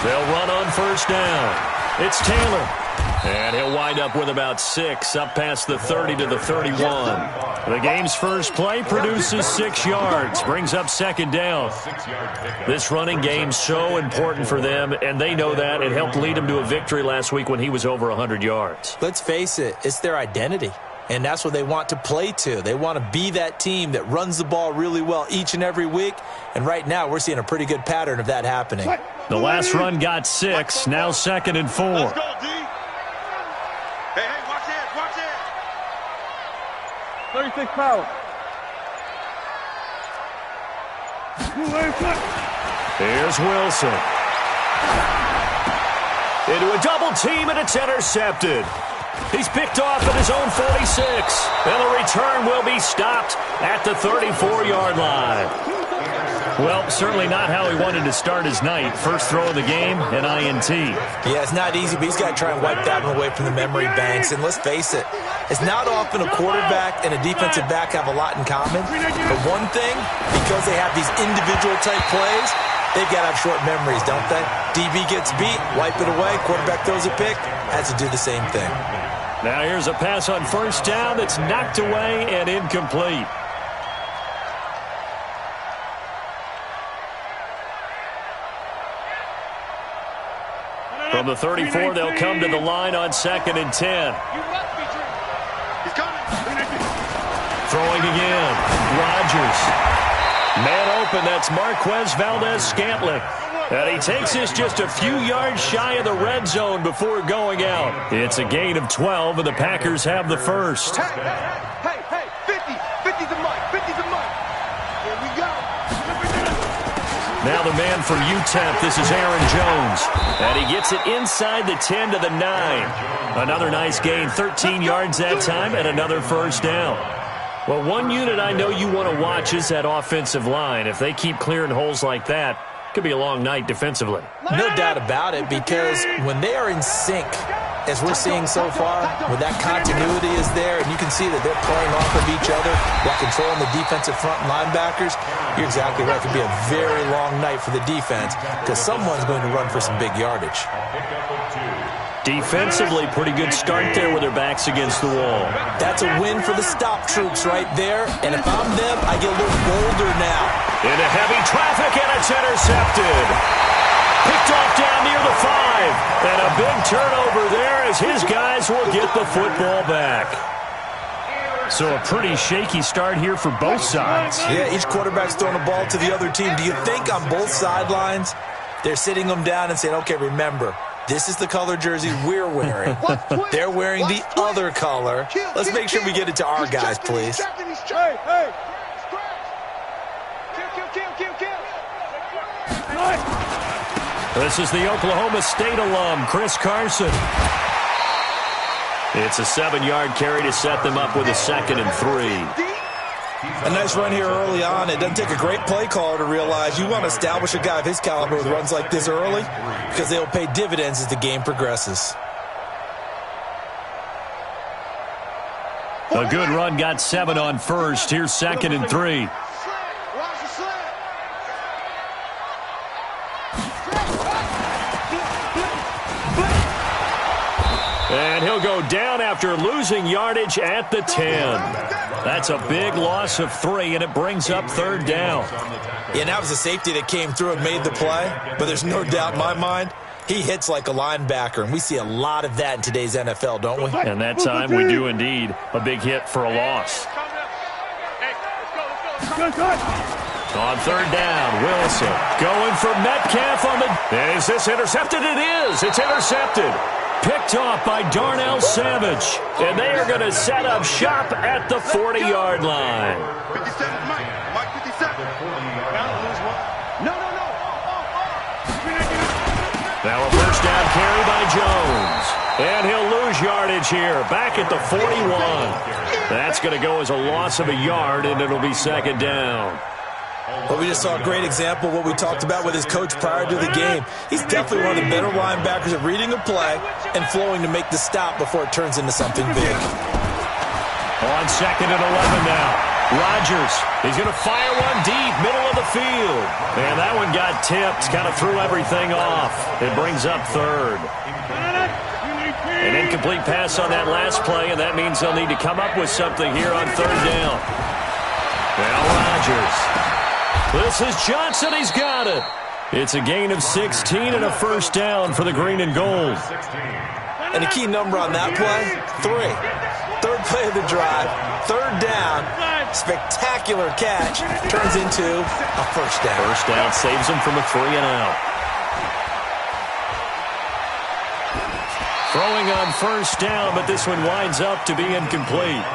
They'll run on first down. It's Taylor. And he'll wind up with about 6, up past the 30 to the 31. The game's first play produces 6 yards, brings up second down. This running game's so important for them, and they know that. It helped lead them to a victory last week when he was over 100 yards. Let's face it, it's their identity. And that's what they want to play to. They want to be that team that runs the ball really well each and every week. And right now, we're seeing a pretty good pattern of that happening. The last run got 6, now 2nd and 4. Let's go, D. Hey, watch it. 36 power. Here's Wilson. Into a double team, and it's intercepted. He's picked off at his own 46, and the return will be stopped at the 34-yard line. Well, certainly not how he wanted to start his night. First throw of the game, an INT. Yeah, it's not easy, but he's got to try and wipe that one away from the memory banks. And let's face it, it's not often a quarterback and a defensive back have a lot in common. But one thing, because they have these individual-type plays, they've got to have short memories, don't they? DB gets beat, wipe it away, quarterback throws a pick, has to do the same thing. Now here's a pass on first down that's knocked away and incomplete. From the 34, they'll come to the line on 2nd and 10. Throwing again. Rodgers. Man open, that's Marquez Valdez-Scantling. And he takes this just a few yards shy of the red zone before going out. It's a gain of 12, and the Packers have the first. Hey, 50's a month, 50's a month. Here we go. Now the man from UTEP, this is Aaron Jones. And he gets it inside the 10 to the 9. Another nice gain, 13 yards that time, and another first down. Well, one unit I know you want to watch is that offensive line. If they keep clearing holes like that, could be a long night defensively. No doubt about it, because when they are in sync, as we're seeing so far, when that continuity is there, and you can see that they're playing off of each other while controlling the defensive front linebackers, you're exactly right. It could be a very long night for the defense because someone's going to run for some big yardage. Defensively, pretty good start there with their backs against the wall. That's a win for the stop troops right there, and if I'm them, I get a little bolder now. Into heavy traffic, and it's intercepted. Picked off down near the 5. And a big turnover there as his guys will get the football back. So a pretty shaky start here for both sides. Yeah, each quarterback's throwing the ball to the other team. Do you think on both sidelines they're sitting them down and saying, okay, remember, this is the color jersey we're wearing. They're wearing the other color. Let's make sure we get it to our guys, please. Hey. This is the Oklahoma State alum, Chris Carson. It's a 7-yard carry to set them up with a 2nd and 3. A nice run here early on. It doesn't take a great play caller to realize you want to establish a guy of his caliber with runs like this early because they'll pay dividends as the game progresses. A good run got 7 on first. Here's 2nd and 3. And he'll go down after losing yardage at the 10. That's a big loss of 3, and it brings up 3rd down. Yeah, that was a safety that came through and made the play, but there's no doubt in my mind he hits like a linebacker, and we see a lot of that in today's NFL, don't we? And that time we do indeed. A big hit for a loss. On 3rd down, Wilson going for Metcalf on the... Is this intercepted? It is. It's intercepted. Picked off by Darnell Savage. And they are going to set up shop at the 40-yard line. 57, Mike 57. No. Now a first down carry by Jones. And he'll lose yardage here. Back at the 41. That's going to go as a loss of a yard, and it'll be 2nd down. Well, we just saw a great example of what we talked about with his coach prior to the game. He's definitely one of the better linebackers at reading a play and flowing to make the stop before it turns into something big. On 2nd and 11 now. Rodgers, he's going to fire one deep, middle of the field. And that one got tipped, kind of threw everything off. It brings up third. An incomplete pass on that last play, and that means they'll need to come up with something here on third down. Now Rodgers. This is Johnson. He's got it. It's a gain of 16 and a first down for the green and gold. And a key number on that play, 3. Third play of the drive, third down, spectacular catch, turns into a first down. First down saves him from a 3-and-out. Throwing on first down, but this one winds up to be incomplete.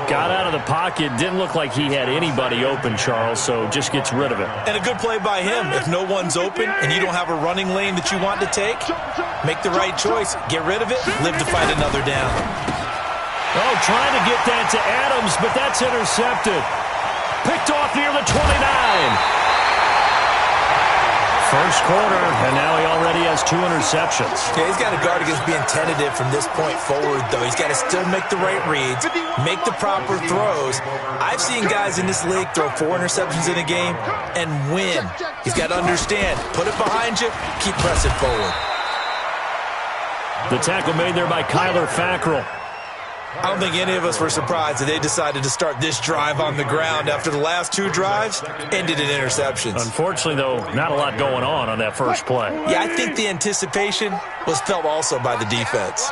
Got out of the pocket, didn't look like he had anybody open, Charles, so just gets rid of it. And a good play by him. If no one's open and you don't have a running lane that you want to take, make the right choice. Get rid of it, live to fight another down. Oh, trying to get that to Adams, but that's intercepted. Picked off near the 29. First quarter, and now he already has 2 interceptions. Yeah, he's got to guard against being tentative from this point forward, though. He's got to still make the right reads, make the proper throws. I've seen guys in this league throw 4 interceptions in a game and win. He's got to understand, put it behind you, keep pressing forward. The tackle made there by Kyler Fackrell. I don't think any of us were surprised that they decided to start this drive on the ground after the last 2 drives ended in interceptions. Unfortunately, though, not a lot going on that first play. Yeah, I think the anticipation was felt also by the defense.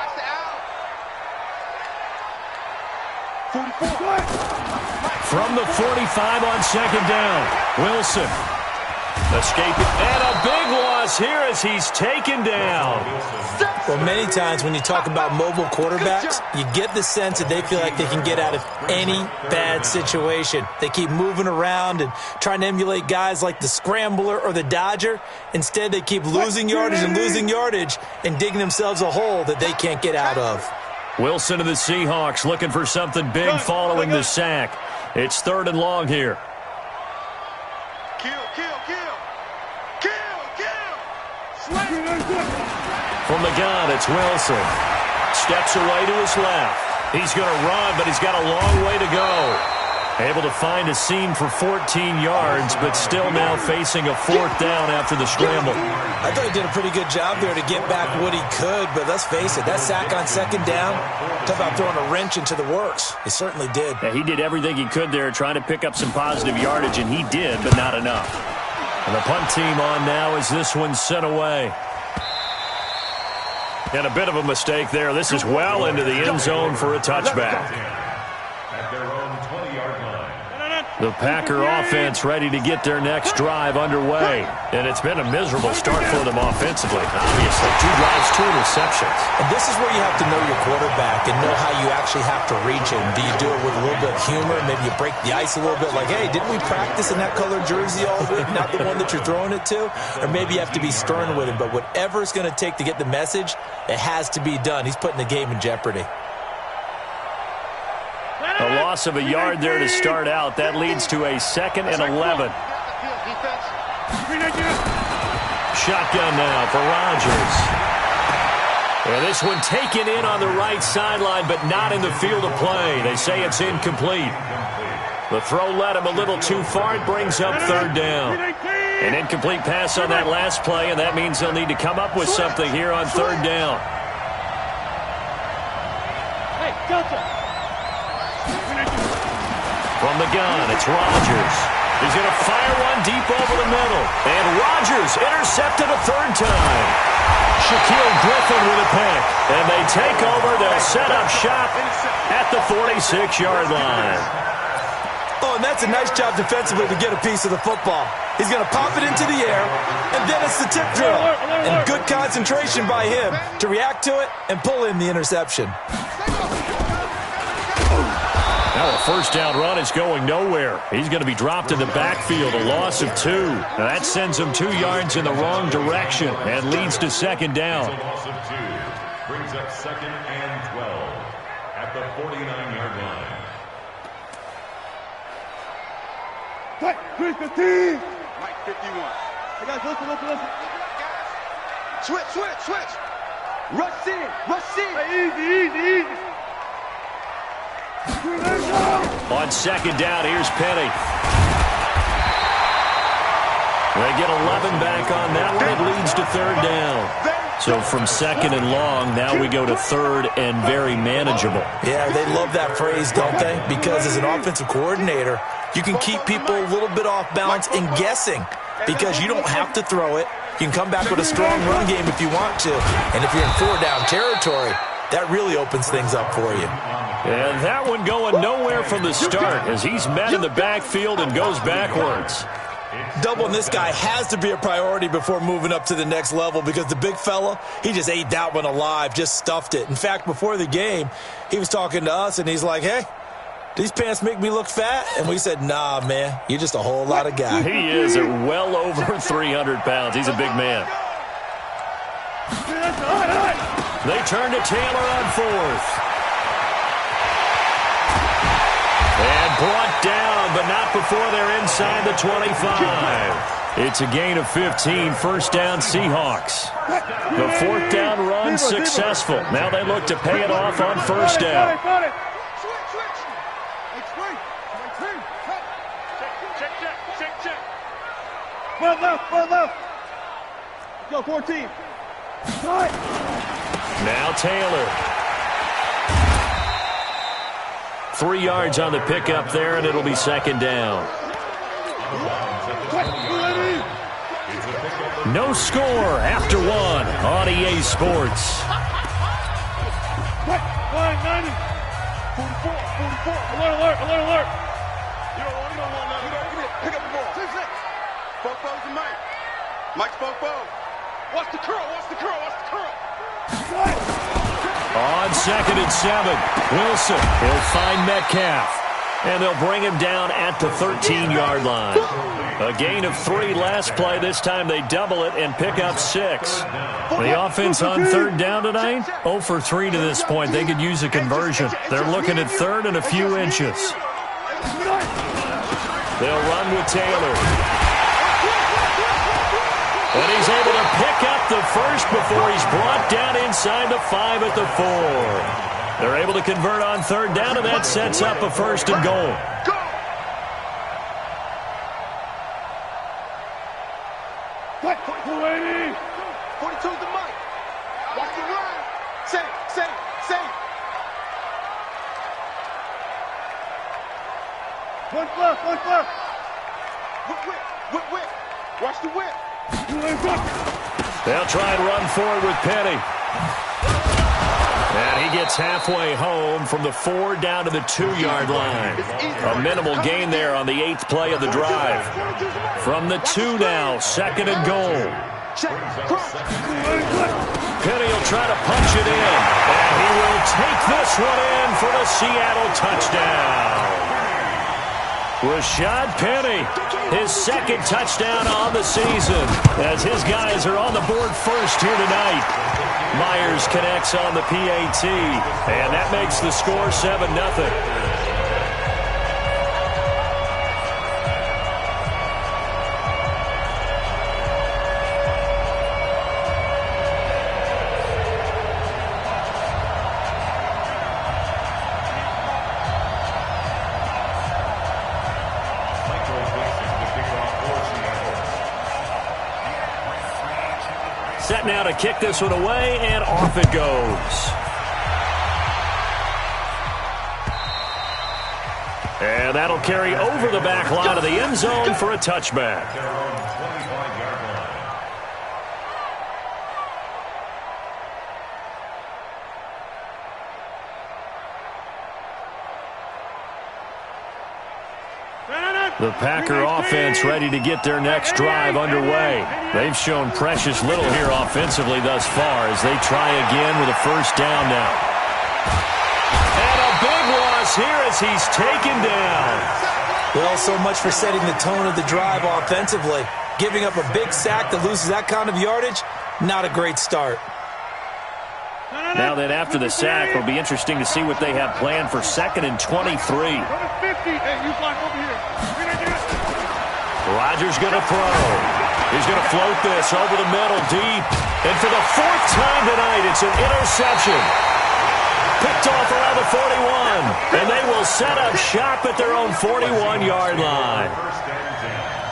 From the 45 on second down, Wilson escaping, and a big loss here as he's taken down. Well, many times when you talk about mobile quarterbacks, you get the sense that they feel like they can get out of any bad situation. They keep moving around and trying to emulate guys like the scrambler or the dodger. Instead, they keep losing yardage and digging themselves a hole that they can't get out of. Wilson of the Seahawks looking for something big following the sack. It's 3rd and long here. From the gun, it's Wilson. Steps away to his left. He's going to run, but he's got a long way to go. Able to find a seam for 14 yards, but still now facing a 4th down after the scramble. I thought he did a pretty good job there to get back what he could, but let's face it, that sack on second down, talk about throwing a wrench into the works. He certainly did. Yeah, he did everything he could there trying to pick up some positive yardage, and he did, but not enough. And the punt team on now as this one's sent away. And a bit of a mistake there. This is well into the end zone for a touchback. The Packer offense ready to get their next drive underway. And it's been a miserable start for them offensively. Obviously, 2 drives, 2 interceptions. And this is where you have to know your quarterback and know how you actually have to reach him. Do you do it with a little bit of humor? Maybe you break the ice a little bit like, hey, didn't we practice in that colored jersey all week, not the one that you're throwing it to? Or maybe you have to be stern with him. But whatever it's going to take to get the message, it has to be done. He's putting the game in jeopardy. A loss of a yard there to start out. That leads to a 2nd and 11. Shotgun now for Rodgers. And this one taken in on the right sideline, but not in the field of play. They say it's incomplete. The throw led him a little too far. It brings up 3rd down. An incomplete pass on that last play, and that means they'll need to come up with something here on 3rd down. From the gun, it's Rodgers. He's going to fire one deep over the middle. And Rodgers intercepted a 3rd time. Shaquille Griffin with a pick. And they take over. They'll set up shop at the 46-yard line. Oh, and that's a nice job defensively to get a piece of the football. He's going to pop it into the air, and then it's the tip drill. And good concentration by him to react to it and pull in the interception. Now a 1st down run is going nowhere. He's going to be dropped in the backfield, a loss of 2. Now that sends him 2 yards in the wrong direction and leads to 2nd down. Loss of 2 brings up 2nd and 12 at the 49-yard line. Mike 51. Hey guys, listen. Switch. Rush in. Hey, easy. On second down, here's Penny. They get 11 back on that one. It leads to third down. So from second and long, now we go to third and very manageable. Yeah, they love that phrase, don't they? Because as an offensive coordinator, you can keep people a little bit off balance and guessing because you don't have to throw it. You can come back with a strong run game if you want to. And if you're in four-down territory, that really opens things up for you. And that one going nowhere from the start as he's met in the backfield and goes backwards. Doubling this guy has to be a priority before moving up to the next level because the big fella, he just ate that one alive, just stuffed it. In fact, before the game, he was talking to us, and he's like, hey, these pants make me look fat? And we said, nah, man, you're just a whole lot of guy. He is at well over 300 pounds. He's a big man. They turn to Taylor on fourth. And brought down, but not before they're inside the 25. It's a gain of 15, first down Seahawks. The fourth down run successful. Now they look to pay it off on first down. Well left. Go 14. Now Taylor. 3 yards on the pickup there, and it'll be second down. No score after one on EA Sports. 44. Alert. You don't want nothing. Pick up the ball. 6-6. Fofo's the Mike. Mike's Fofo. Watch the curl. On second and 7, Wilson. He'll find Metcalf. And they'll bring him down at the 13-yard line. A gain of 3 last play. This time they double it and pick up 6. The offense on third down tonight, 0 for 3 to this point. They could use a conversion. They're looking at third and a few inches. They'll run with Taylor. And he's able to pick up the first before he's brought down inside the 5 at the 4. They're able to convert on third down, and that sets up a first and goal. 42's the Mike. Watch the run. Save. One left. Whip. Watch the whip. They'll try and run forward with Penny. And he gets halfway home from the 4 down to the 2-yard line. A minimal gain there on the 8th play of the drive. From the 2 now, second and goal. Penny will try to punch it in. And he will take this one in for the Seattle touchdown. Rashad Penny, his second touchdown on the season, as his guys are on the board first here tonight. Myers connects on the PAT, and that makes the score 7-0. Set now to kick this one away, and off it goes. And that'll carry over the back line of the end zone for a touchback. The Packer offense ready to get their next drive underway. They've shown precious little here offensively thus far as they try again with a first down now. And a big loss here as he's taken down. Well, so much for setting the tone of the drive offensively. Giving up a big sack that loses that kind of yardage, not a great start. Now then, after the sack, it'll be interesting to see what they have planned for second and 23. Rodgers going to throw. He's going to float this over the middle deep. And for the 4th time tonight, it's an interception. picked off around the 41. And they will set up shop at their own 41-yard line.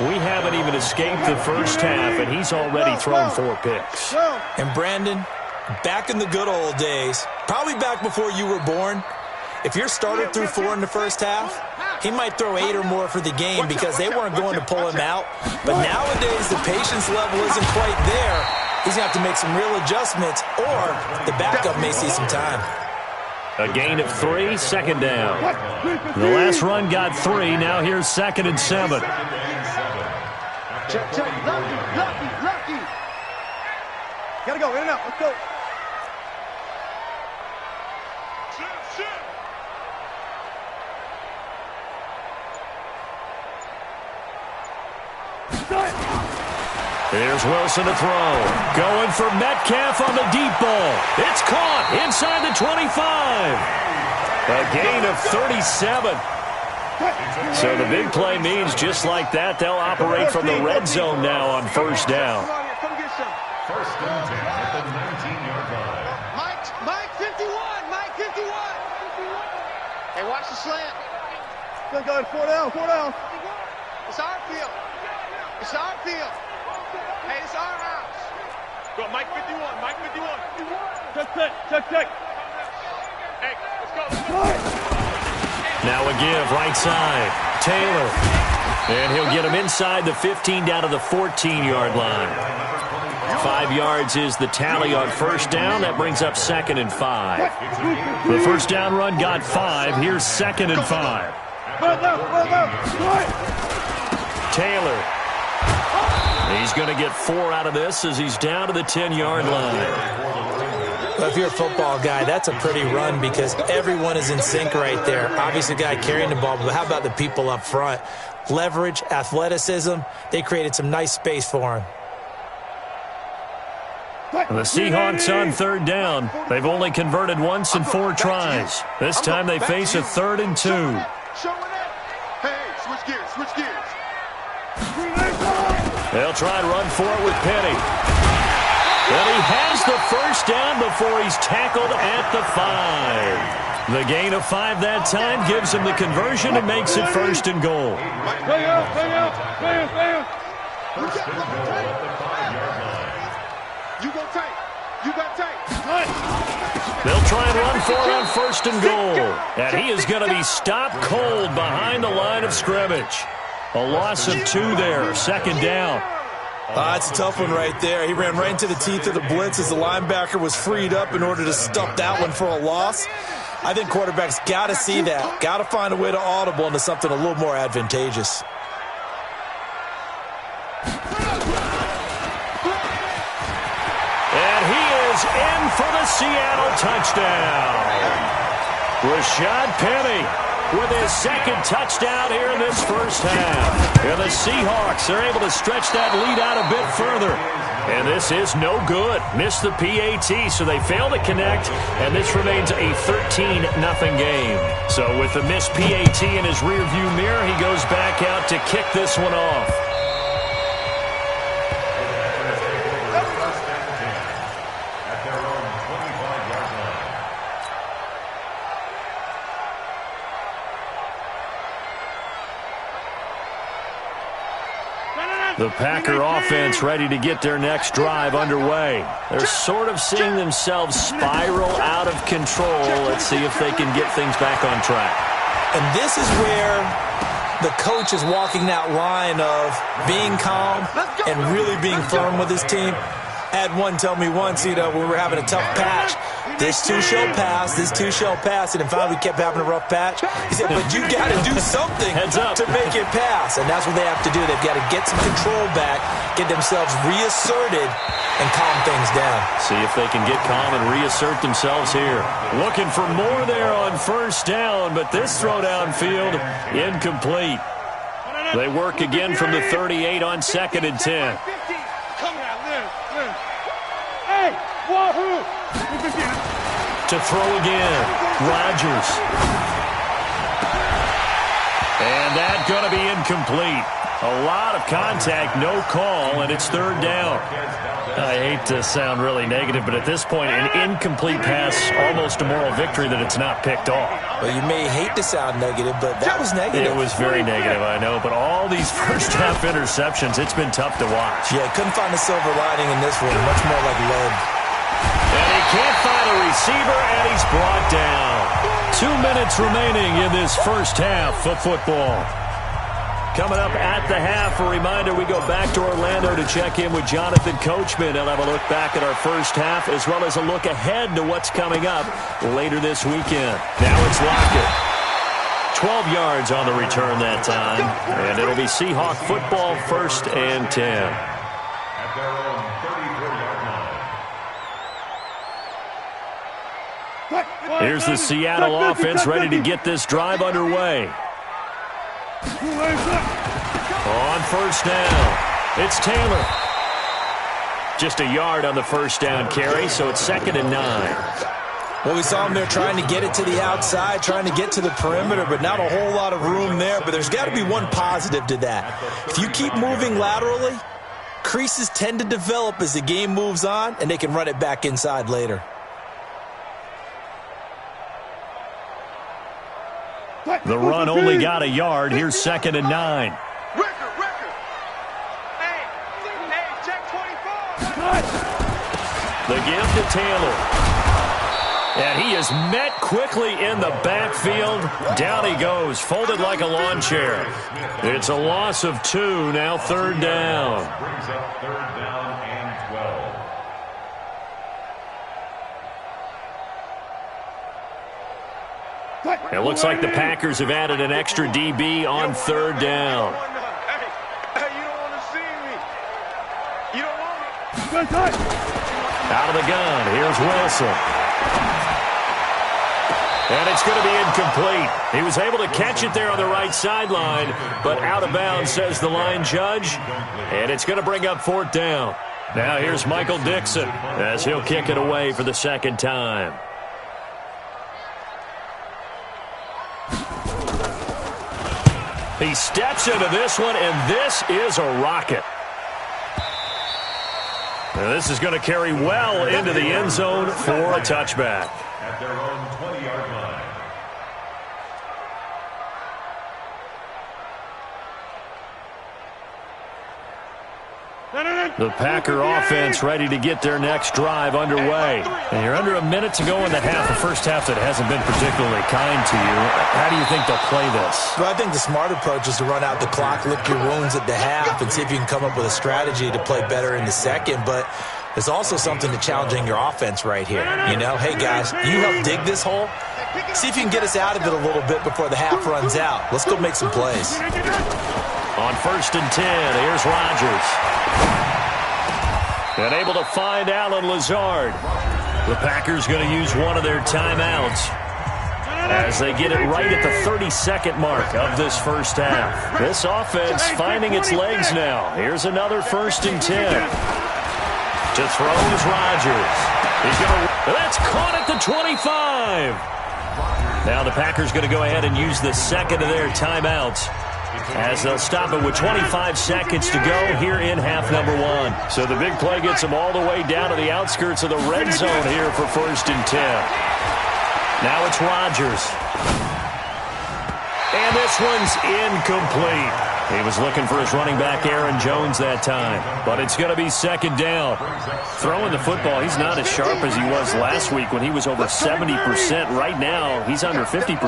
We haven't even escaped the first half, and he's already thrown 4 picks. And Brandon, back in the good old days, probably back before you were born, if your starter threw 4 in the first half, he might throw 8 or more for the game because they weren't going to pull him out. But nowadays, the patience level isn't quite there. He's going to have to make some real adjustments, or the backup may see some time. A gain of 3, second down. The last run got 3. Now here's 2nd and 7. Check. Lucky. Gotta go, in and out. Let's go. Here's Wilson to throw. Going for Metcalf on the deep ball. It's caught inside the 25. A gain of 37. So the big play means just like that, they'll operate from the red zone now on first down. Come get some. First and 10 at the 19-yard line. Mike 51. Mike 51. Hey, watch the slant. Go ahead, 4 down. It's our field. Hey, it's our house. Go, Mike 51. Check. Hey, let's go. Now a give, right side. Taylor. And he'll get him inside the 15 down to the 14-yard line. 5 yards is the tally on first down. That brings up 2nd and 5. The first down run got 5. Here's 2nd and 5. Taylor. He's going to get 4 out of this as he's down to the 10-yard line. Well, if you're a football guy, that's a pretty run because everyone is in sync right there. Obviously, the guy carrying the ball, but how about the people up front? Leverage, athleticism, they created some nice space for him. The Seahawks on third down. They've only converted once in 4 tries. This time they face a 3rd and 2. Hey, switch gears. They'll try and run for it with Penny. And he has the first down before he's tackled at the 5. The gain of 5 that time gives him the conversion and makes it 1st and goal. Stay out. First and goal at the 5-yard line. You got tight. They'll try and run for it on 1st and goal. And he is going to be stopped cold behind the line of scrimmage. A loss of 2 there, 2nd down. It's a tough one right there. He ran right into the teeth of the blitz as the linebacker was freed up in order to stop that one for a loss. I think quarterbacks got to see that. Got to find a way to audible into something a little more advantageous. And he is in for the Seattle touchdown. Rashad Penny with his 2nd touchdown here in this first half. And the Seahawks are able to stretch that lead out a bit further. And this is no good. Missed the PAT, so they fail to connect, and this remains a 13-0 game. So with the missed PAT in his rearview mirror, he goes back out to kick this one off. The Packer offense ready to get their next drive underway. They're sort of seeing themselves spiral out of control. Let's see if they can get things back on track. And this is where the coach is walking that line of being calm and really being firm with his team. I had one tell me once, when we were having a tough patch, this too shall pass, and then finally we kept having a rough patch. He said, but you got to do something to make it pass, and that's what they have to do. They've got to get some control back, get themselves reasserted, and calm things down. See if they can get calm and reassert themselves here. Looking for more there on first down, but this throw downfield, incomplete. They work again from the 38 on 2nd and 10. To throw again, Rodgers. And that's going to be incomplete. incomplete. A lot of contact, no call, and it's third down. I hate to sound really negative, but at this point, an incomplete pass, almost a moral victory that it's not picked off. Well, you may hate to sound negative, but that was negative. It was very negative, I know, but all these first-half interceptions, it's been tough to watch. Yeah, couldn't find a silver lining in this one, much more like lead. And he can't find a receiver, and he's brought down. 2 minutes remaining in this first half of football. Coming up at the half, a reminder, we go back to Orlando to check in with Jonathan Coachman. He'll have a look back at our first half as well as a look ahead to what's coming up later this weekend. Now it's Lockett. 12 yards on the return that time, and it'll be Seahawk football, 1st and 10. At their own 34-yard line. Here's the Seattle offense ready to get this drive underway. On first down, it's Taylor. Just a yard on the first down carry, so it's 2nd and 9. Well, we saw him there trying to get it to the outside, trying to get to the perimeter, but not a whole lot of room there. But there's got to be one positive to that. If you keep moving laterally, creases tend to develop as the game moves on, and they can run it back inside later. The run only got a yard. Here's 2nd and 9. The give to Taylor. And he is met quickly in the backfield. Down he goes, folded like a lawn chair. It's a loss of 2, now 3rd down. Brings up 3rd down and 12. It looks like the Packers have added an extra DB on 3rd down. Hey, you don't want to see me. You don't want me. Out of the gun, here's Wilson. And it's going to be incomplete. He was able to catch it there on the right sideline, but out of bounds, says the line judge. And it's going to bring up 4th down. Now here's Michael Dixon as he'll kick it away for the 2nd time. He steps into this one, and this is a rocket. Now this is going to carry well into the end zone for a touchback. At their own 20-yard line. The Packer offense ready to get their next drive underway. And you're under a minute to go in the half, the first half that hasn't been particularly kind to you. How do you think they'll play this? Well, I think the smart approach is to run out the clock, lick your wounds at the half, and see if you can come up with a strategy to play better in the second. But there's also something to challenging your offense right here. You know, hey, guys, you help dig this hole. See if you can get us out of it a little bit before the half runs out. Let's go make some plays. On 1st and 10, here's Rodgers. And able to find Alan Lazard. The Packers going to use one of their timeouts as they get it right at the 32nd mark of this first half. This offense finding its legs now. Here's another 1st and 10. To throws Rodgers. That's caught at the 25. Now the Packers going to go ahead and use the second of their timeouts as they'll stop it with 25 seconds to go here in half number 1. So the big play gets them all the way down to the outskirts of the red zone here for 1st and 10. Now it's Rodgers. And this one's incomplete. He was looking for his running back, Aaron Jones, that time. But it's going to be 2nd down. Throwing the football, he's not as sharp as he was last week when he was over 70%. Right now, he's under 50%.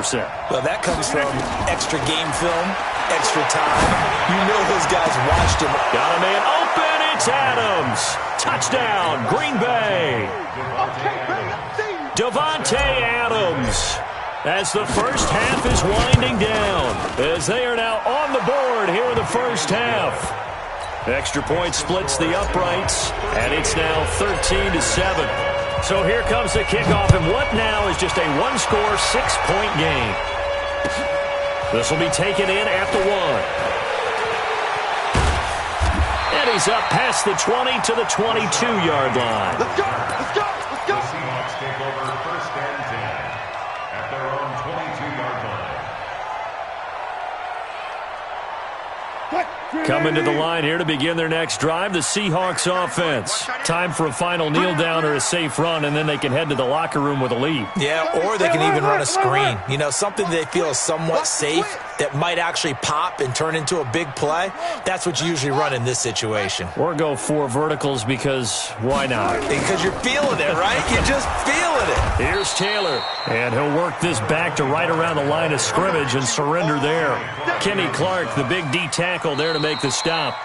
Well, that comes from extra game film, extra time. You know those guys watched him. Got a man open. It's Adams. Touchdown, Green Bay. Davante Adams. As the first half is winding down, as they are now on the board here in the first half. Extra point splits the uprights, and it's now 13-7. So here comes the kickoff, and what now is just a one-score, 6-point game. This will be taken in at the 1. And he's up past the 20 to the 22-yard line. Let's go! Let's go! Let's go! The Seahawks take over 1st and 10 at their own 22-yard line. Coming to the line here to begin their next drive, the Seahawks offense. Time for a final kneel down or a safe run, and then they can head to the locker room with a lead. Yeah, or they can even run a screen. You know, something they feel is somewhat safe that might actually pop and turn into a big play. That's what you usually run in this situation. Or go 4 verticals because why not? Because you're feeling it, right? You're just feeling it. Here's Taylor, and he'll work this back to right around the line of scrimmage and surrender there. Kenny Clark, the big D tackle there to make the stop.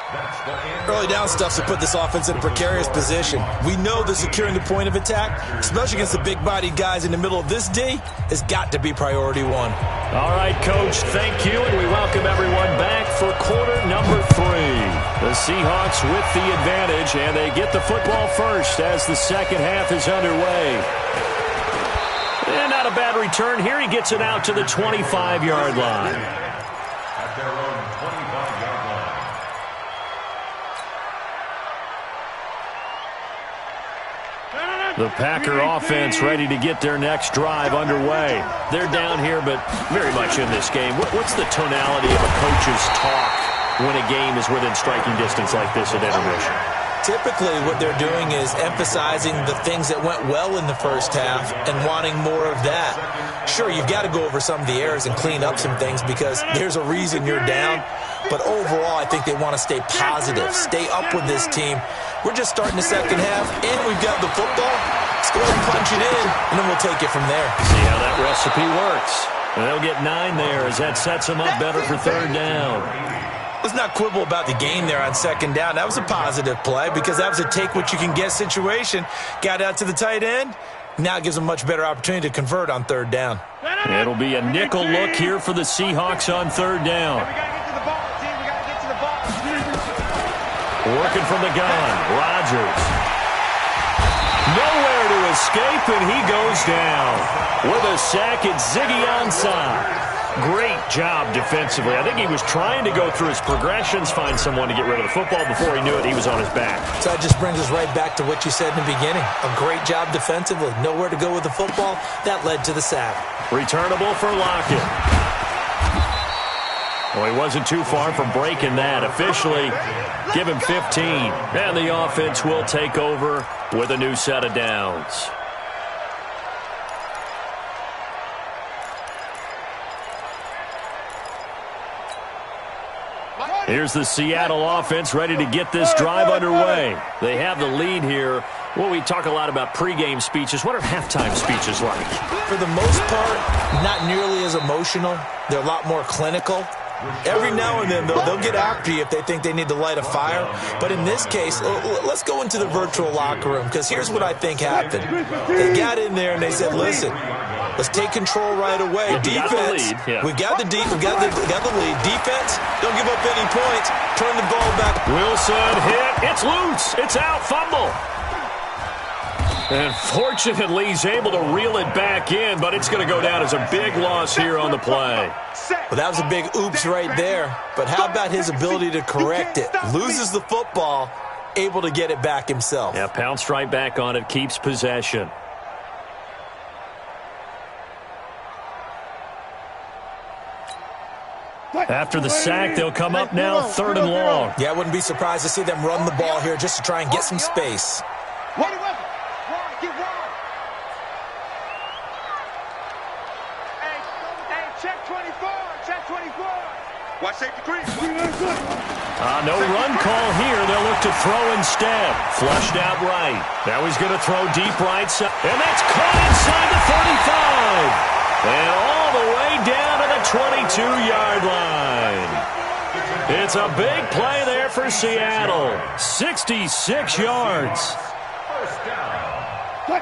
Early down stuff to put this offense in a precarious position. We know that securing the point of attack, especially against the big-bodied guys in the middle of this D, has got to be priority 1. All right, Coach, thank you, and we welcome everyone back for quarter number 3. The Seahawks with the advantage, and they get the football first as the second half is underway. And not a bad return here. He gets it out to the 25-yard line. At their own 25-yard line. The Packer offense ready to get their next drive underway. They're down here, but very much in this game. What's the tonality of a coach's talk when a game is within striking distance like this at intermission? Typically, what they're doing is emphasizing the things that went well in the first half and wanting more of that. Sure, you've got to go over some of the errors and clean up some things because there's a reason you're down. But overall, I think they want to stay positive, stay up with this team. We're just starting the second half, and we've got the football. Let's go ahead and punch it in, and then we'll take it from there. See how that recipe works. And they'll get 9 there as that sets them up better for third down. Let's not quibble about the game there on second down. That was a positive play because that was a take-what-you-can-get situation. Got out to the tight end. Now it gives them a much better opportunity to convert on third down. It'll be a nickel look here for the Seahawks on third down. Working from the gun, Rodgers. Nowhere to escape, and he goes down. With a sack, it's Ziggy Ansah. Great job defensively. I think he was trying to go through his progressions, find someone to get rid of the football. Before he knew it, he was on his back. So that just brings us right back to what you said in the beginning. A great job defensively. Nowhere to go with the football. That led to the sack. Returnable for Lockett. Well, he wasn't too far from breaking that. Officially, give him 15. And the offense will take over with a new set of downs. Here's the Seattle offense ready to get this drive underway. They have the lead here. Well, we talk a lot about pregame speeches. What are halftime speeches like? For the most part, not nearly as emotional. They're a lot more clinical. Every now and then, they'll get after you if they think they need to light a fire. But in this case, let's go into the virtual locker room because here's what I think happened. They got in there and they said, listen, let's take control right away. Defense, we've got the lead. Defense, don't give up any points. Turn the ball back. Wilson hit. It's loose. It's out. Fumble. And fortunately, he's able to reel it back in, but it's going to go down as a big loss here on the play. Well, that was a big oops right there. But how about his ability to correct it? Loses the football, able to get it back himself. Yeah, pounced right back on it, keeps possession. After the sack, they'll come up now, 3rd and long. Yeah, I wouldn't be surprised to see them run the ball here just to try and get some space. Watch safety green. No run call here. They'll look to throw instead. Flushed out right. Now he's going to throw deep right side. And that's caught inside the 35. And all the way down to the 22-yard line. It's a big play there for Seattle. 66 yards.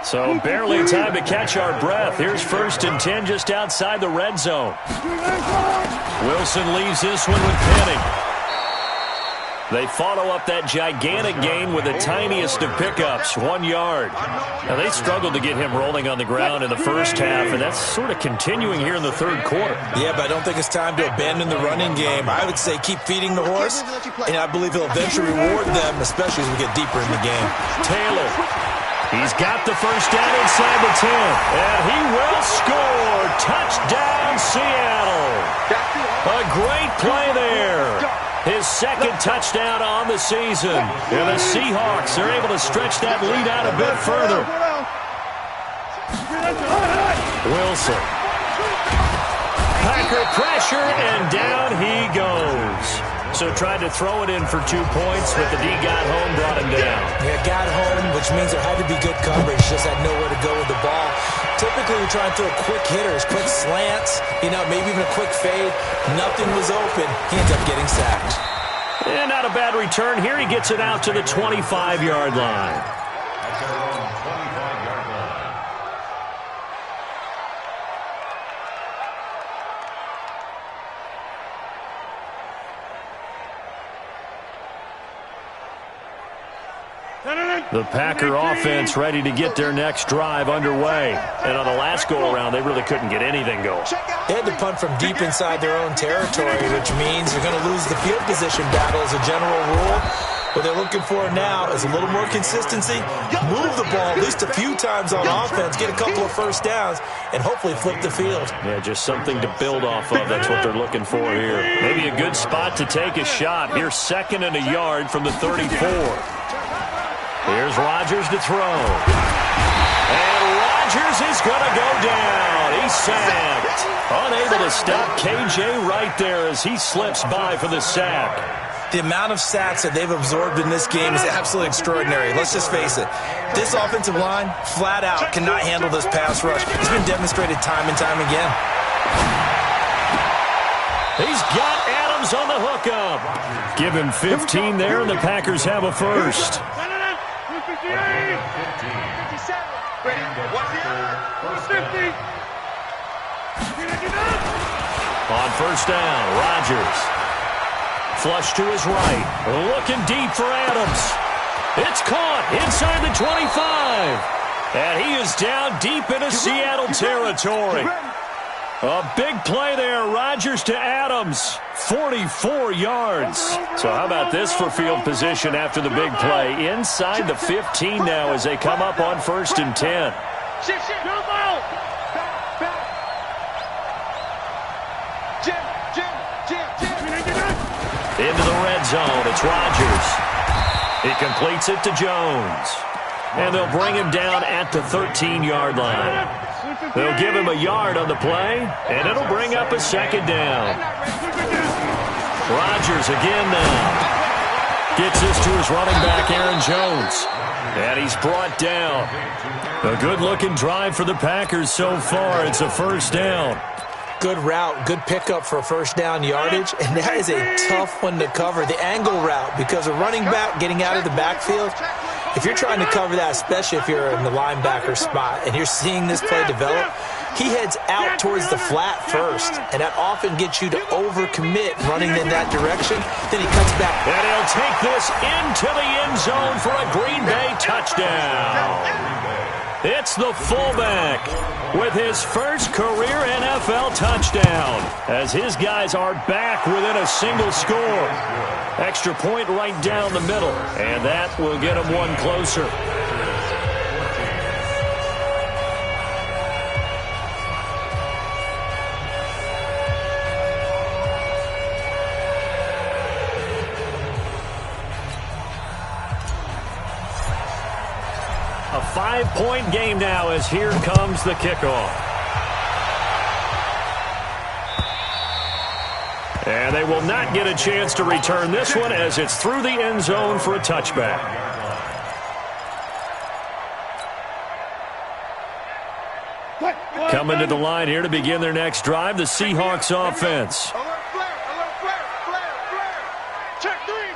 So barely time to catch our breath. Here's 1st and 10 just outside the red zone. Wilson leaves this one with Penning. They follow up that gigantic gain with the tiniest of pickups, 1 yard. Now, they struggled to get him rolling on the ground in the first half, and that's sort of continuing here in the third quarter. Yeah, but I don't think it's time to abandon the running game. I would say keep feeding the horse, and I believe he'll eventually reward them, especially as we get deeper in the game. Taylor. He's got the first down inside the 10, and he will score. Touchdown, Seattle. A great play there. His second touchdown on the season. And the Seahawks are able to stretch that lead out a bit further. Wilson. Packer pressure, and down he goes. So tried to throw it in for 2 points, but the D got home, brought him down. Yeah, got home, which means there had to be good coverage. Just had nowhere to go with the ball. Typically, we try and throw quick hitters, quick slants, maybe even a quick fade. Nothing was open. He ends up getting sacked. And not a bad return here. He gets it out to the 25-yard line. The Packer offense ready to get their next drive underway. And on the last go-around, they really couldn't get anything going. They had to punt from deep inside their own territory, which means they're going to lose the field position battle as a general rule. What they're looking for now is a little more consistency, move the ball at least a few times on offense, get a couple of first downs, and hopefully flip the field. Yeah, just something to build off of. That's what they're looking for here. Maybe a good spot to take a shot. Here's 2nd and a yard from the 34. Here's Rodgers to throw. And Rodgers is going to go down. He's sacked. Unable to stop KJ right there as he slips by for the sack. The amount of sacks that they've absorbed in this game is absolutely extraordinary. Let's just face it. This offensive line, flat out, cannot handle this pass rush. It's been demonstrated time and time again. He's got Adams on the hookup. Give him 15 there, and the Packers have a first. 57. Ready? What's the other? 50. On first down, Rodgers. Flush to his right. Looking deep for Adams. It's caught inside the 25. And he is down deep into Seattle territory. A big play there. Rodgers to Adams. 44 yards. So how about this for field position after the big play? Inside the 15 now as they come up on 1st and 10. Into the red zone. It's Rodgers. He completes it to Jones. And they'll bring him down at the 13-yard line. They'll give him a yard on the play, and it'll bring up a 2nd down. Rodgers again now. Gets this to his running back, Aaron Jones. And he's brought down. A good-looking drive for the Packers so far. It's a 1st down. Good route, good pickup for first down yardage, and that is a tough one to cover. The angle route, because a running back getting out of the backfield, if you're trying to cover that, especially if you're in the linebacker spot and you're seeing this play develop, he heads out towards the flat first, and that often gets you to overcommit running in that direction. Then he cuts back. And he'll take this into the end zone for a Green Bay touchdown. It's the fullback with his first career NFL touchdown as his guys are back within a single score. Extra point right down the middle, and that will get them one closer. A 5-point game now as here comes the kickoff. And they will not get a chance to return this one as it's through the end zone for a touchback. Coming to the line here to begin their next drive, the Seahawks offense. Alert flare, alert flare, flare, flare. Check three.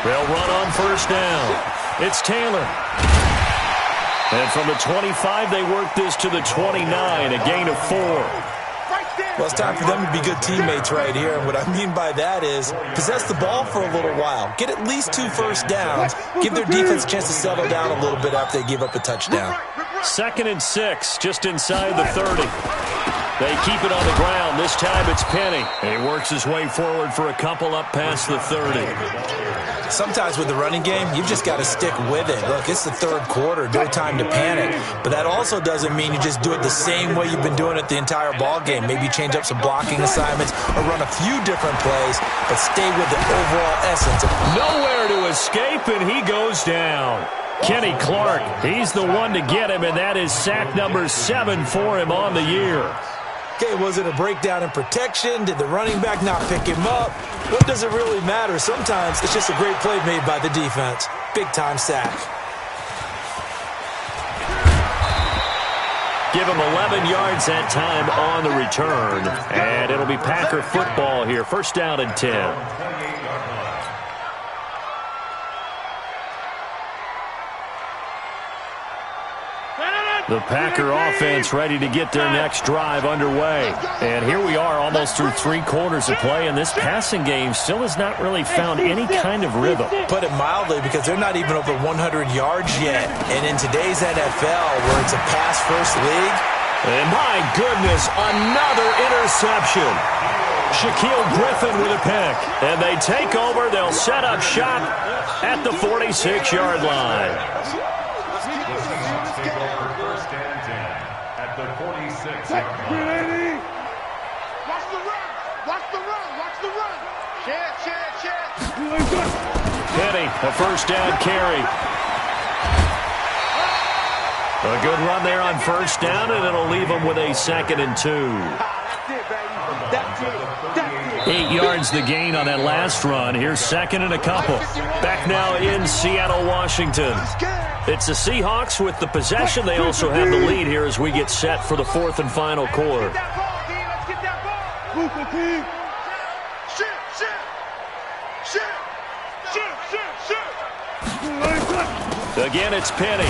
They'll run on first down. It's Taylor. And from the 25, they work this to the 29, a gain of 4. Well, it's time for them to be good teammates right here. And what I mean by that is possess the ball for a little while. Get at least 2 first downs. Give their defense a chance to settle down a little bit after they give up a touchdown. 2nd and 6, just inside the 30. They keep it on the ground. This time it's Penny. And he works his way forward for a couple up past the 30. Sometimes with the running game, you've just got to stick with it. Look, it's the third quarter, no time to panic. But that also doesn't mean you just do it the same way you've been doing it the entire ball game. Maybe change up some blocking assignments or run a few different plays, but stay with the overall essence. Nowhere to escape, and he goes down. Kenny Clark, he's the one to get him, and that is sack number 7 for him on the year. Okay, was it a breakdown in protection? Did the running back not pick him up? What does it really matter? Sometimes it's just a great play made by the defense. Big-time sack. Give him 11 yards that time on the return, and it'll be Packer football here. First down and 10. The Packer offense ready to get their next drive underway. And here we are almost through 3 quarters of play, and this passing game still has not really found any kind of rhythm. Put it mildly, because they're not even over 100 yards yet. And in today's NFL, where it's a pass-first league. And my goodness, another interception. Shaquille Griffin with a pick. And they take over. They'll set up shop at the 46-yard line. At the 46-yard line. Watch the run. Watch the run. Watch the run. Check. Penny, a first down carry. A good run there on first down, and it'll leave them with a 2nd and 2. That's it, baby. That's it. That's it. 8 yards the gain on that last run. Here's 2nd and a couple. Back now in Seattle, Washington. It's the Seahawks with the possession. They also have the lead here as we get set for the 4th and final quarter. Let's get that ball. Shoot. Again, it's Penny.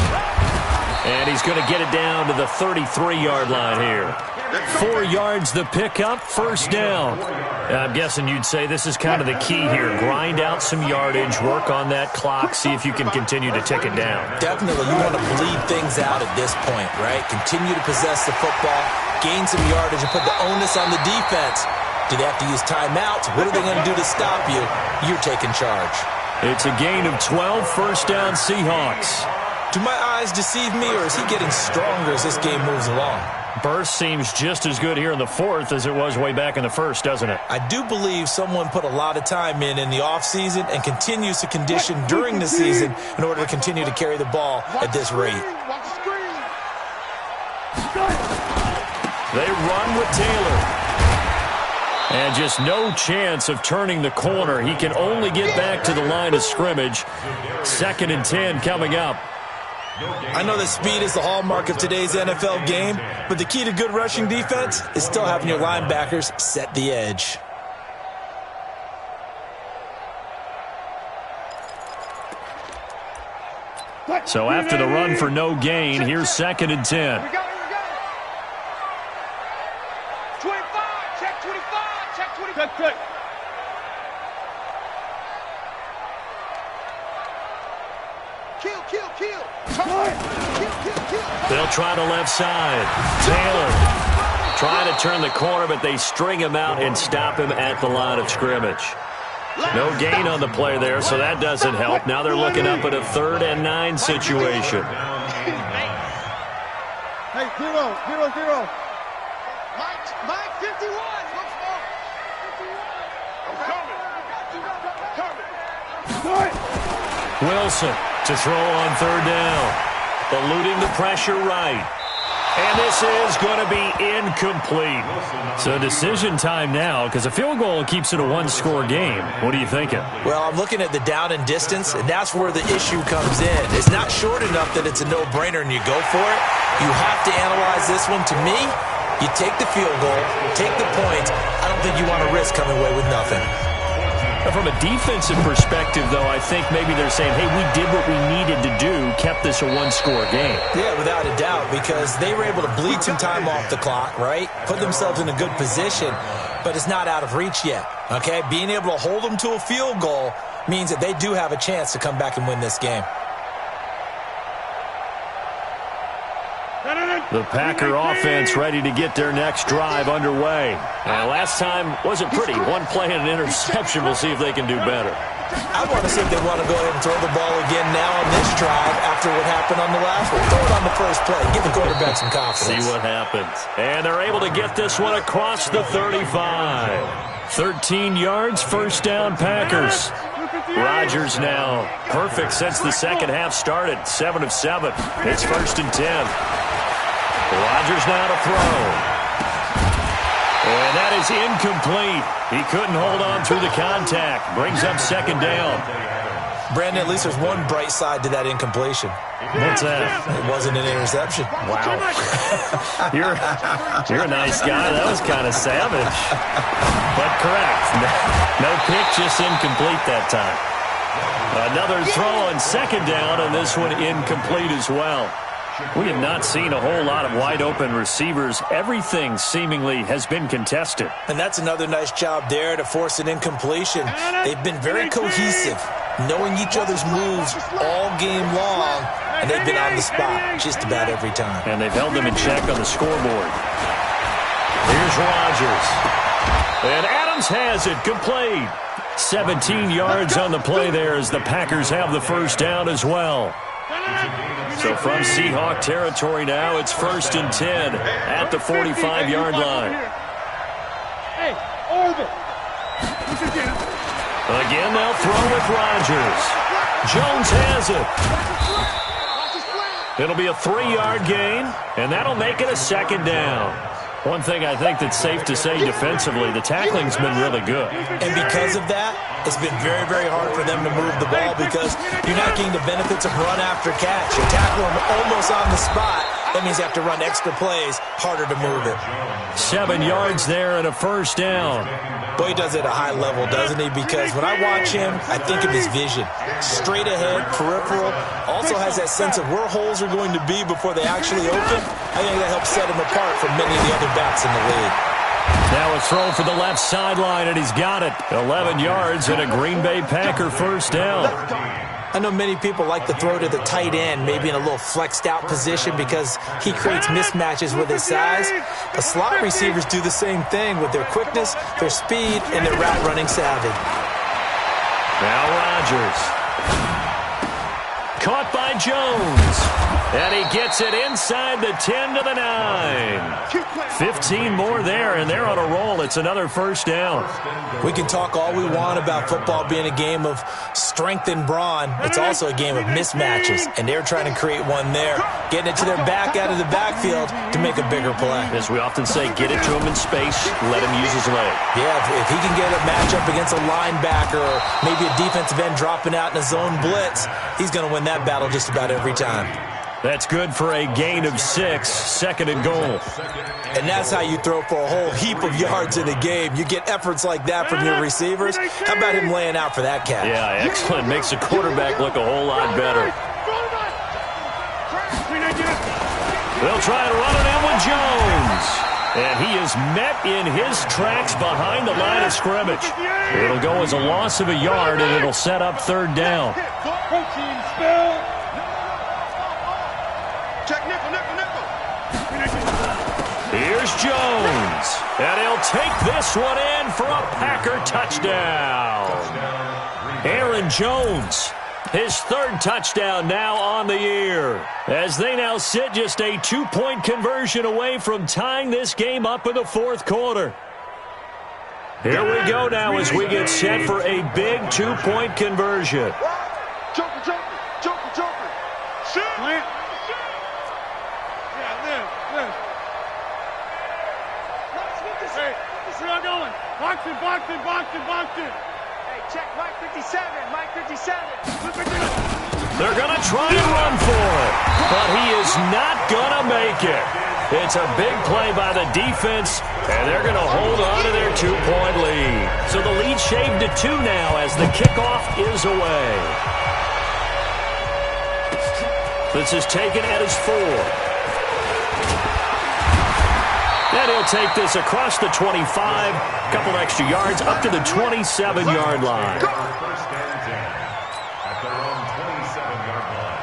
And he's going to get it down to the 33-yard line here. 4 yards the pickup, first down. I'm guessing you'd say this is kind of the key here. Grind out some yardage, work on that clock, see if you can continue to tick it down. Definitely, you want to bleed things out at this point, right? Continue to possess the football, gain some yardage, and put the onus on the defense. Do they have to use timeouts? What are they going to do to stop you? You're taking charge. It's a gain of 12, first down Seahawks. Do my eyes deceive me, or is he getting stronger as this game moves along? Burst seems just as good here in the 4th as it was way back in the 1st, doesn't it? I do believe someone put a lot of time in the offseason and continues to condition during the season in order to continue to carry the ball at this rate. They run with Taylor. And just no chance of turning the corner. He can only get back to the line of scrimmage. 2nd and 10 coming up. I know that speed is the hallmark of today's NFL game, but the key to good rushing defense is still having your linebackers set the edge. So after the run for no gain, here's 2nd and 10. We got it. 25. Check 25. Check 25. Check. Kill. They'll try to left side. Taylor trying to turn the corner, but they string him out and stop him at the line of scrimmage. No gain on the play there, so that doesn't help. Now they're looking up at a 3rd and 9 situation. Hey, 0. Mike 51. Looks for. I'm coming. Wilson to throw on 3rd down. Eluding the pressure right. And this is going to be incomplete. So decision time now, because a field goal keeps it a 1-score game. What are you thinking? Well, I'm looking at the down and distance, and that's where the issue comes in. It's not short enough that it's a no-brainer and you go for it. You have to analyze this one. To me, you take the field goal, take the points. I don't think you want to risk coming away with nothing. From a defensive perspective, though, I think maybe they're saying, hey, we did what we needed to do, kept this a 1-score game. Yeah, without a doubt, because they were able to bleed some time off the clock, right? Put themselves in a good position, but it's not out of reach yet, okay? Being able to hold them to a field goal means that they do have a chance to come back and win this game. The Packer offense ready to get their next drive underway. And last time wasn't pretty. One play and an interception. We'll see if they can do better. I want to see if they want to go ahead and throw the ball again now on this drive after what happened on the last one. Throw it on the first play. Give the quarterback some confidence. See what happens. And they're able to get this one across the 35. 13 yards, first down, Packers. Rodgers now perfect since the second half started. 7 of 7. It's 1st and 10. Rodgers now to throw. And that is incomplete. He couldn't hold on through the contact. Brings up 2nd down. Brandon, at least there's one bright side to that incompletion. What's that? It wasn't an interception. Wow. You're a nice guy. That was kind of savage. But correct. No pick, just incomplete that time. Another throw on 2nd down, and this one incomplete as well. We have not seen a whole lot of wide-open receivers. Everything seemingly has been contested. And that's another nice job there to force an incompletion. They've been very cohesive, knowing each other's moves all game long, and they've been on the spot just about every time. And they've held them in check on the scoreboard. Here's Rodgers. And Adams has it, complete. 17 yards on the play there as the Packers have the first down as well. So from Seahawk territory now, it's 1st and 10 at the 45-yard line. Again, they'll throw with Rodgers. Jones has it. It'll be a 3-yard gain, and that'll make it a 2nd down. One thing I think that's safe to say defensively, the tackling's been really good. And because of that, it's been very, very hard for them to move the ball because you're not getting the benefits of run after catch. You tackle them almost on the spot. That means you have to run extra plays, harder to move it. 7 yards there and a first down. Boy, he does it at a high level, doesn't he? Because when I watch him, I think of his vision. Straight ahead, peripheral. Also has that sense of where holes are going to be before they actually open. I think that helps set him apart from many of the other backs in the league. Now a throw for the left sideline, and he's got it. 11 yards and a Green Bay Packer first down. I know many people like to throw to the tight end, maybe in a little flexed out position because he creates mismatches with his size. But slot receivers do the same thing with their quickness, their speed, and their route running savvy. Now Rodgers. Caught by Jones. And he gets it inside the 10 to the 9. 15 more there, and they're on a roll. It's another first down. We can talk all we want about football being a game of strength and brawn. It's also a game of mismatches, and they're trying to create one there, getting it to their back out of the backfield to make a bigger play. As we often say, get it to him in space, let him use his leg. Yeah, if he can get a matchup against a linebacker or maybe a defensive end dropping out in a zone blitz, he's going to win that battle just about every time. That's good for a gain of 6, 2nd and goal. And that's how you throw for a whole heap of yards in a game. You get efforts like that from your receivers. How about him laying out for that catch? Yeah, excellent. Makes the quarterback look a whole lot better. They'll try and run it in with Jones. And he is met in his tracks behind the line of scrimmage. It'll go as a loss of a yard, and it'll set up 3rd down. Here's Jones, and he'll take this one in for a Packer touchdown. Aaron Jones, his 3rd touchdown now on the year, as they now sit just a 2-point conversion away from tying this game up in the 4th quarter. Here we go now as we get set for a big 2-point conversion. Joker. Shoot. Boxing. Hey, check Mike 57. They're going to try and run for it, but he is not going to make it. It's a big play by the defense, and they're going to hold on to their 2-point lead. So the lead shaved to 2 now as the kickoff is away. This is taken at his 4. And he'll take this across the 25, a couple extra yards, up to the 27-yard line. First and 10 at their own 27-yard line.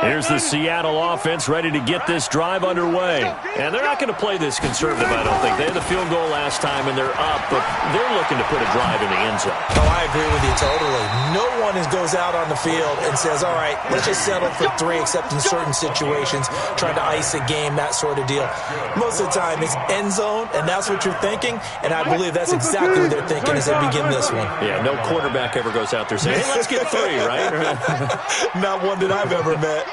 Here's the Seattle offense ready to get this drive underway. And they're not going to play this conservative, I don't think. They had the field goal last time, and they're up, but they're looking to put a drive in the end zone. Oh, I agree with you totally. No one goes out on the field and says, all right, let's just settle for 3, except in certain situations, trying to ice a game, that sort of deal. Most of the time, it's end zone, and that's what you're thinking, and I believe that's exactly what they're thinking as they begin this one. Yeah, no quarterback ever goes out there saying, hey, let's get 3, right? Not one that I've ever met.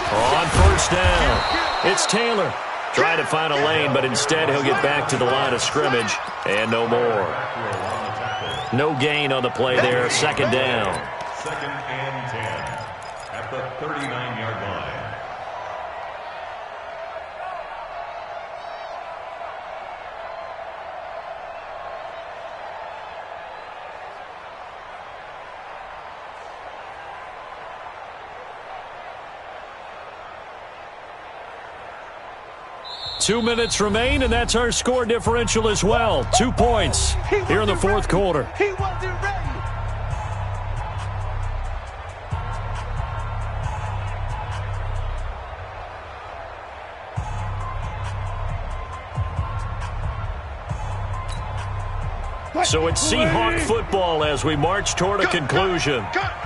On first down, it's Taylor. Trying to find a lane, but instead he'll get back to the line of scrimmage, and no more. No gain on the play there, second down. Second and 10 at the 39-yard line. Two minutes remain, and that's our score differential as well. 2 points here in the fourth quarter. He wasn't ready. So it's Seahawk football as we march toward a conclusion.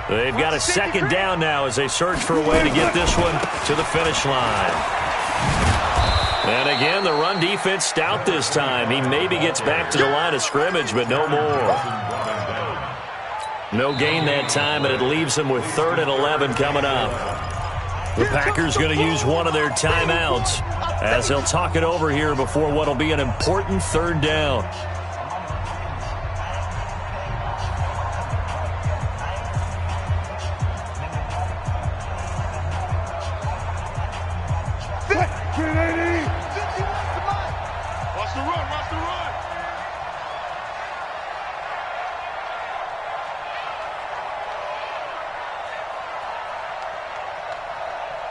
They've got a second down now as they search for a way to get this one to the finish line. And again, the run defense stout this time. He maybe gets back to the line of scrimmage, but no more. No gain that time, and it leaves him with 3rd and 11 coming up. The Packers going to use one of their timeouts as they'll talk it over here before what will be an important 3rd down.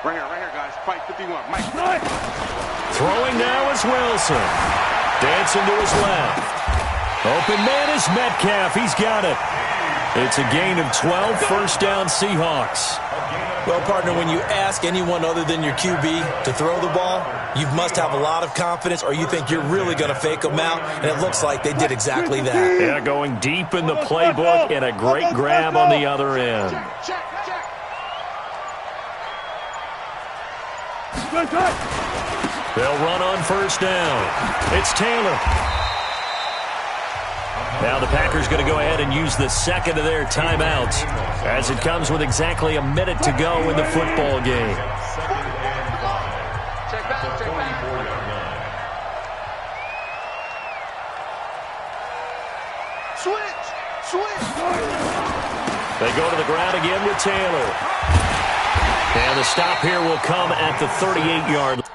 Right here, guys. Fight 51. Mike. Throwing now is Wilson. Dancing to his left. Open man is Metcalf. He's got it. It's a gain of 12, first down Seahawks. Well, partner, when you ask anyone other than your QB to throw the ball, you must have a lot of confidence, or you think you're really going to fake them out, and it looks like they did exactly that. Yeah, going deep in the playbook and a great grab on the other end. They'll run on first down. It's Taylor. Now the Packers going to go ahead and use the second of their timeouts as it comes with exactly a minute to go in the football game. Switch. They go to the ground again with Taylor. And the stop here will come at the 38-yard line.